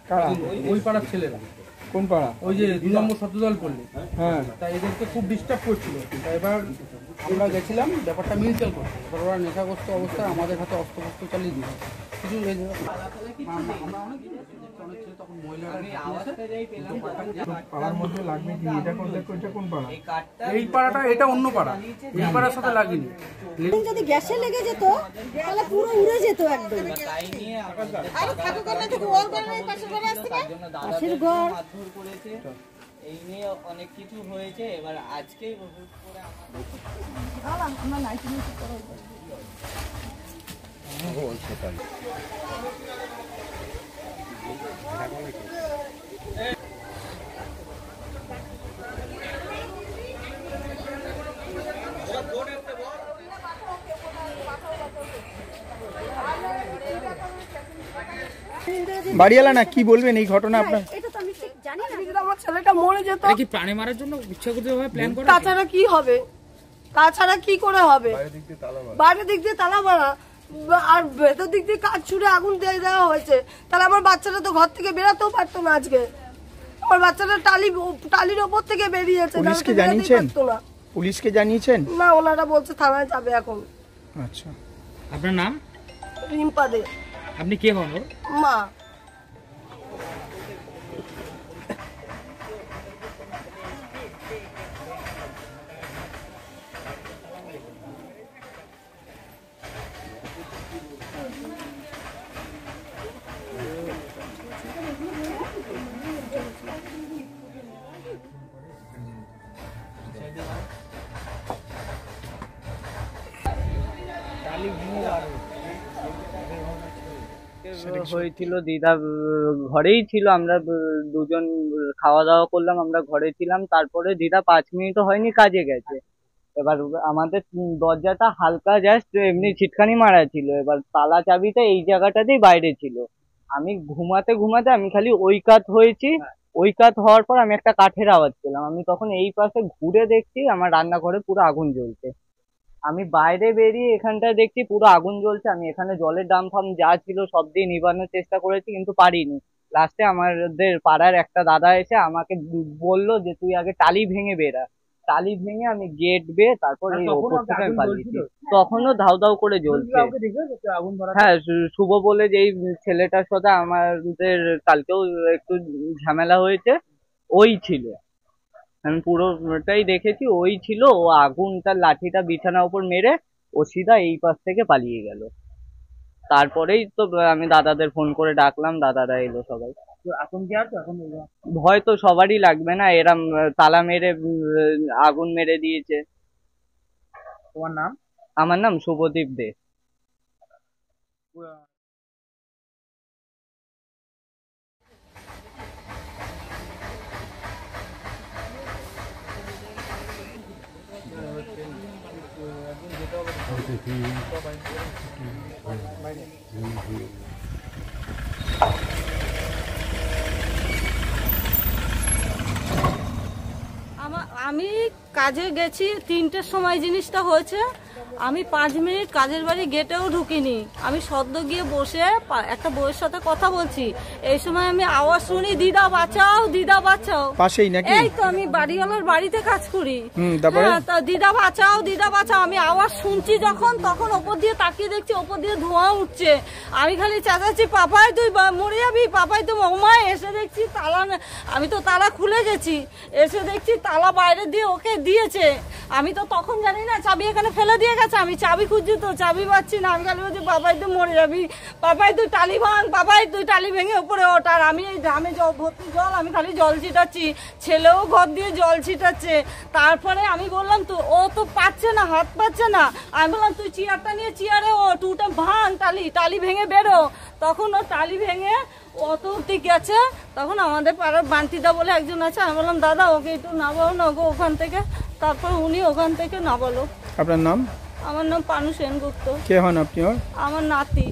কারা? ওই পাড়ার ছেলেরা। কোন পাড়া? ওই যে 2 নম্বর শব্দদল পড়লে। হ্যাঁ, তাই এদেরকে খুব ডিস্টার্ব করছিল। এবার আমরা গেছিলাম ব্যাপারটা মিলচাল করতে। এবার ওরা নেশাগ্রস্ত অবস্থায় আমাদের হাতে অস্ত্রশস্ত্র চালিয়ে দিল। কিছু পাড়ার মধ্যে লাগবে কি? এটা কোন পাড়া? এই পাড়াটা, এটা অন্য পাড়া, এই পাড়ার সাথে লাগেনি। যদি গ্যাসে লেগে যেত তাহলে পুরো উড়ে যেত একদম। আরে থাকুক না তো ওর ঘর নেই, পাশের ঘরে আসছে না, পাশের ঘর এই নিয়ে অনেক কিছু হয়েছে। এবার আজকেই হুট করে আমরা নাইটি নিতে করব। বাড়িওয়ালা না, কি বলবেন এই ঘটনা আপনার? এটা তো আমি ঠিক জানি না। যদি আমার ছেলেটা মরে যেত, এটা কি প্রাণে মারার জন্য ইচ্ছাকৃতভাবে প্ল্যান করা? তাছাড়া কি হবে? তাছাড়া কি করে হবে? বাইরের দিক দিয়ে তালা মারা আর ভেতর দিক দিয়ে কাঠ ছুঁড়ে আগুন দিয়ে দেওয়া হয়েছে। তাহলে আমার বাচ্চাটা তো ঘর থেকে বেরোতেও পারতো না আজকে। আমার বাচ্চাটা টালির ওপর থেকে বেরিয়েছে। পুলিশকে জানিয়েছেন? পুলিশকে জানিয়েছেন? না, ওনারা বলছে থানায় যাবে এখন। আচ্ছা, আপনার নাম? রিম্পা দে। আপনি কে হন? মা। হয়েছিল দিদা ঘরেই ছিল, আমরা দুজন খাওয়া দাওয়া করলাম, আমরা ঘরে ছিলাম। তারপরে দিদা 5 মিনিটও হয়নি কাজে গেছে। এবার আমাদের দরজাটা হালকা জাস্ট এমনি ছিটকানি মারা ছিল। এবার তালা চাবিটা এই জায়গাটাতেই বাইরে ছিল। আমি ঘুমাতে আমি খালি ওই কাত হয়েছি। ওই কাত হওয়ার পর আমি একটা কাঠের আওয়াজ পেলাম। আমি তখন এই পাশে ঘুরে দেখছি আমার রান্নাঘরে পুরো আগুন জ্বলছে। আমি বাইরে বেরিয়ে এখানটায় দেখছি পুরো আগুন জ্বলছে। আমি এখানে জলের ড্রাম ফাম যা ছিল সব দিয়ে নিবানোর চেষ্টা করেছি, কিন্তু পারিনি। লাস্টে আমাদের পাড়ার একটা দাদা এসে আমাকে বললো যে তুই আগে টালি ভেঙে বেরা। টালি ভেঙে আমি গেট বেয়ে তারপর এই ওপর থেকে আমি পালিয়েছি। তখনও ধাউ ধাউ করে জ্বলছে। হ্যাঁ, শুভ বলে যে এই ছেলেটার সাথে আমাদের কালকেও একটু ঝামেলা হয়েছে, ওই ছিল। আমি পুরোটাই দেখেছি, ওই ছিল। ও আগুনটা লাঠিটা বিছানার উপর মেরে ও সিধা এই পাশ থেকে পালিয়ে গেল। তারপরেই তো আমি দাদাদের ফোন করে ডাকলাম, দাদারা এলো সবাই। এখন কি আছে? এখন ভয় তো সবারই লাগবে না, এরম তালা মেরে আগুন মেরে দিয়েছে। তোমার নাম? আমার নাম শুভদীপ দে। আমি কাজে গেছি 3টের সময় জিনিসটা হয়েছে। আমি 5 মিনিট কাজের বাড়ি গেটেও ঢুকিনি। আমি সদ্য গিয়ে বসে একটা বউয়ের সাথে কথা বলছি। এই সময় আমি আওয়াজ শুনি, দিদা বাঁচাও, দিদা বাঁচাও। পাশেই নাকি? এই তো আমি বাড়িওয়ালার বাড়িতে কাজ করি। হ্যাঁ, তো দিদা বাঁচাও, দিদা বাঁচাও। আমি আওয়াজ শুনছি যখন, তখন ওপর দিয়ে তাকিয়ে দেখছি ওপর দিয়ে ধোঁয়া উঠছে। আমি খালি চেঁচাচ্ছি, পাপাই তুই মরে যাবি, পাপাই তুই। ওমায় এসে দেখছি তালা, আমি তো তালা খুলে গেছি। এসে দেখছি তালা বাইরে দিয়ে ওকে দিয়েছে। আমি তো তখন জানি না, চাবি এখানে ফেলে দিয়ে গেছে। আমি চাবি খুঁজছি তো চাবি পাচ্ছি না। আমি খালি বলছি, পাপাই তুই মরে যাবি, পাপাই তুই টালি ভাঙ, পাপাই তুই টালি ভেঙে উপরে ওঠ। আর আমি এই ড্রামে ভর্তি জল, আমি খালি জল ছিটাচ্ছি। ছেলেও ঘর দিয়ে জল ছিটাচ্ছে। তারপরে আমি বললাম, তো ও তো পাচ্ছে না, হাত পাচ্ছে না। আমি বললাম তুই চেয়ারটা নিয়ে চেয়ারে ওঠ, উঠে ভাঙ টালি ভেঙে বেরো। তখন ও টালি ভেঙে অত অব্দি গেছে। তখন আমাদের পাড়ার বান্তিদা বলে একজন আছে, আমি বললাম দাদা ওকে একটু নামাও না গো ওখান থেকে। তারপর উনি ওখান থেকে নামালো। আপনার নাম? আমার নাম পানু সেনগুপ্ত। কে হন আপনি? আমার নাতি।